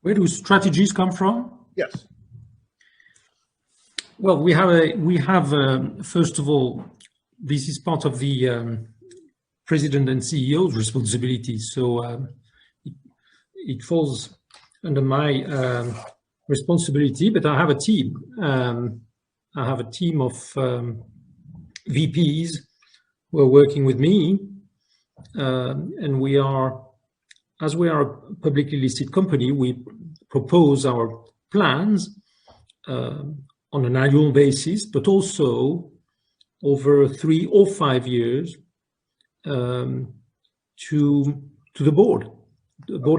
Where do strategies come from? Yes. Well, we have first of all, this is part of the president and CEO's responsibility. So it falls under my responsibility, but I have a team. I have a team of VPs who are working with me, and we are, as we are a publicly listed company, we propose our plans on an annual basis, but also over 3 or 5 years to the board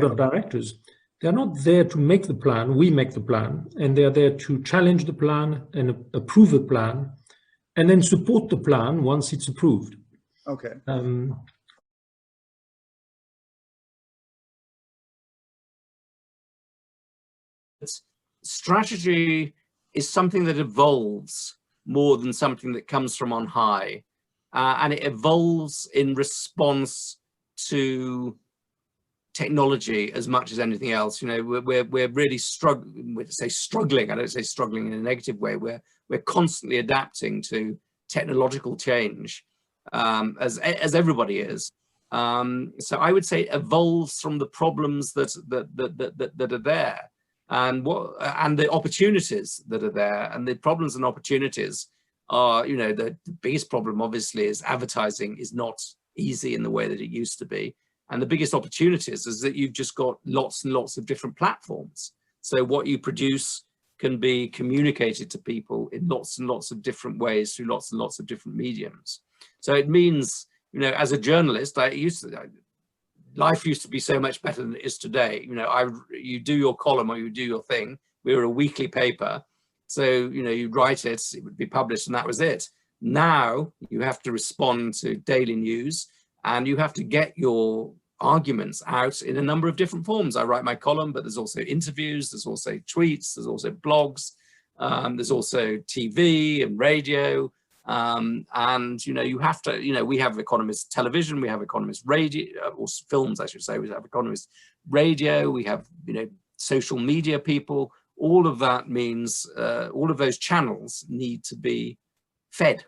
of directors. They're not there to make the plan, we make the plan, and they're there to challenge the plan and approve the plan, and then support the plan once it's approved. Okay. Strategy is something that evolves more than something that comes from on high. And it evolves in response to technology as much as anything else. You know, we're really struggling. I don't say struggling in a negative way. We're constantly adapting to technological change, as everybody is. So I would say it evolves from the problems that are there, and the opportunities that are there. And the problems and opportunities are, you know, the biggest problem obviously is advertising is not easy in the way that it used to be. And the biggest opportunities is that you've just got lots and lots of different platforms. So what you produce can be communicated to people in lots and lots of different ways through lots and lots of different mediums. So it means, you know, as a journalist, life used to be so much better than it is today. You know, you do your column or you do your thing. We were a weekly paper. So, you know, you'd write it, it would be published, and that was it. Now you have to respond to daily news, and you have to get your arguments out in a number of different forms. I write my column, but there's also interviews, there's also tweets, there's also blogs, there's also TV and radio. And, you know, you have to, you know, we have Economist television, we have Economist radio, or films, I should say. We have Economist radio, we have, you know, social media people. All of that means all of those channels need to be fed.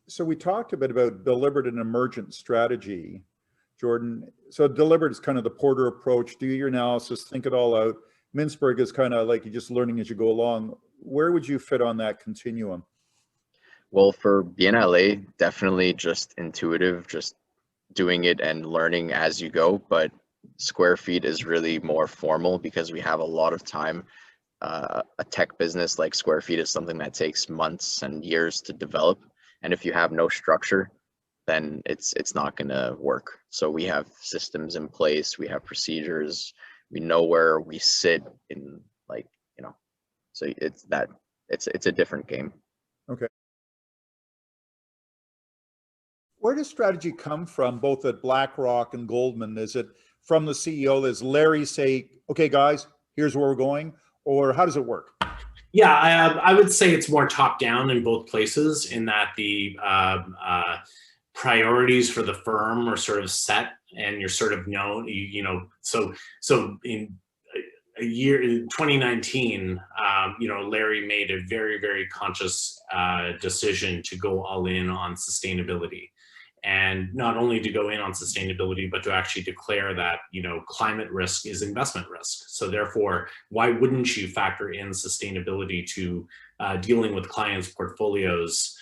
So we talked a bit about deliberate and emergent strategy, Jordan. So deliberate is kind of the Porter approach, do your analysis, think it all out. Mintzberg is kind of like you're just learning as you go along. Where would you fit on that continuum? Well, for BNLA, definitely just intuitive, just doing it and learning as you go. But Square Feet is really more formal because we have a lot of time. A tech business like Square Feet is something that takes months and years to develop. And if you have no structure, then it's not going to work. So we have systems in place, we have procedures, we know where we sit in, like, you know, so it's a different game. Okay. Where does strategy come from, both at BlackRock and Goldman? Is it from the CEO? Does Larry say, okay, guys, here's where we're going? Or how does it work? Yeah, I would say it's more top down in both places, in that the priorities for the firm are sort of set, and you're sort of known, you know, so in a year, in 2019, you know, Larry made a very, very conscious decision to go all in on sustainability. And not only to go in on sustainability, but to actually declare that, you know, climate risk is investment risk. So therefore, why wouldn't you factor in sustainability to dealing with clients' portfolios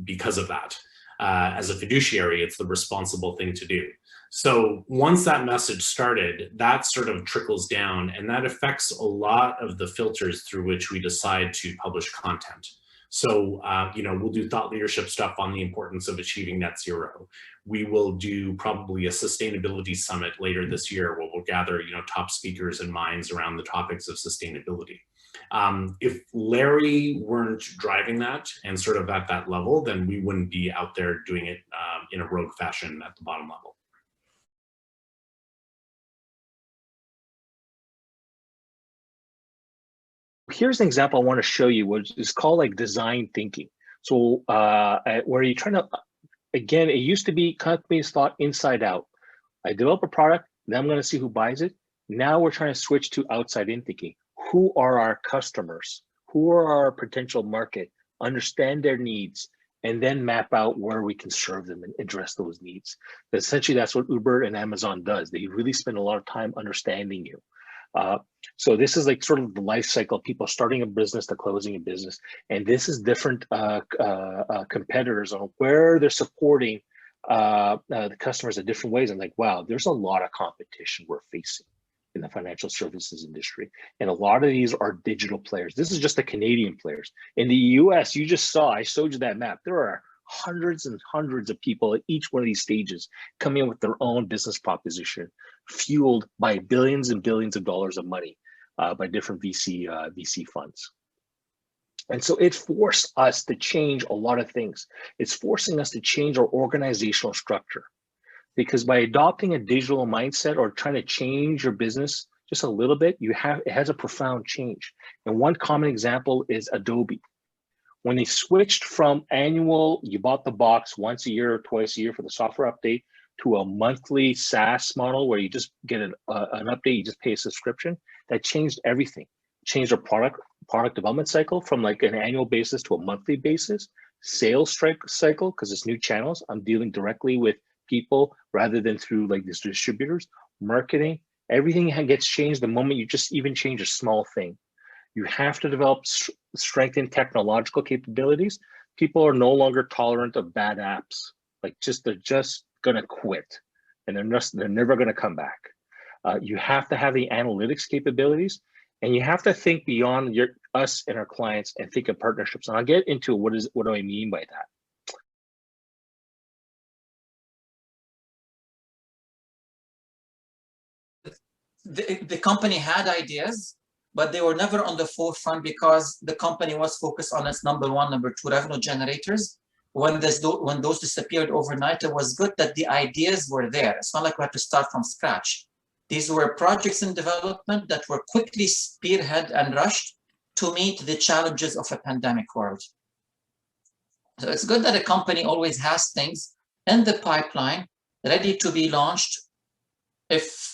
because of that? As a fiduciary, it's the responsible thing to do. So once that message started, that sort of trickles down, and that affects a lot of the filters through which we decide to publish content. So, you know, we'll do thought leadership stuff on the importance of achieving net zero. We will do probably a sustainability summit later this year where we'll gather, you know, top speakers and minds around the topics of sustainability. If Larry weren't driving that and sort of at that level, then we wouldn't be out there doing it in a rogue fashion at the bottom level. Here's an example I want to show you, which is called like design thinking. So where you're trying to again, it used to be companies thought inside out. I develop a product, then I'm going to see who buys it. Now we're trying to switch to outside in thinking. Who are our customers? Who are our potential market? Understand their needs, and then map out where we can serve them and address those needs. But essentially, that's what Uber and Amazon does. They really spend a lot of time understanding you. So this is like sort of the life cycle of people starting a business to closing a business. And this is different competitors on where they're supporting the customers in different ways. And like, wow, there's a lot of competition we're facing in the financial services industry. And a lot of these are digital players. This is just the Canadian players. In the US, you just saw, I showed you that map. There are hundreds and hundreds of people at each one of these stages coming in with their own business proposition, fueled by billions and billions of dollars of money by different VC funds. And so it forced us to change a lot of things. It's forcing us to change our organizational structure, because by adopting a digital mindset or trying to change your business just a little bit, it has a profound change. And one common example is Adobe. When they switched from annual, you bought the box once a year or twice a year for the software update, to a monthly SaaS model where you just get an update, you just pay a subscription, that changed everything. Changed our product development cycle from like an annual basis to a monthly basis. Sales cycle, because it's new channels. I'm dealing directly with people rather than through like these distributors. Marketing, everything gets changed the moment you just even change a small thing. You have to develop strengthened technological capabilities. People are no longer tolerant of bad apps. Like they're just gonna quit, and they're never gonna come back. You have to have the analytics capabilities, and you have to think beyond us and our clients and think of partnerships. And I'll get into what do I mean by that. The company had ideas, but they were never on the forefront because the company was focused on its number one, number two revenue generators. When those disappeared overnight, it was good that the ideas were there. It's not like we had to start from scratch. These were projects in development that were quickly spearheaded and rushed to meet the challenges of a pandemic world. So it's good that a company always has things in the pipeline ready to be launched if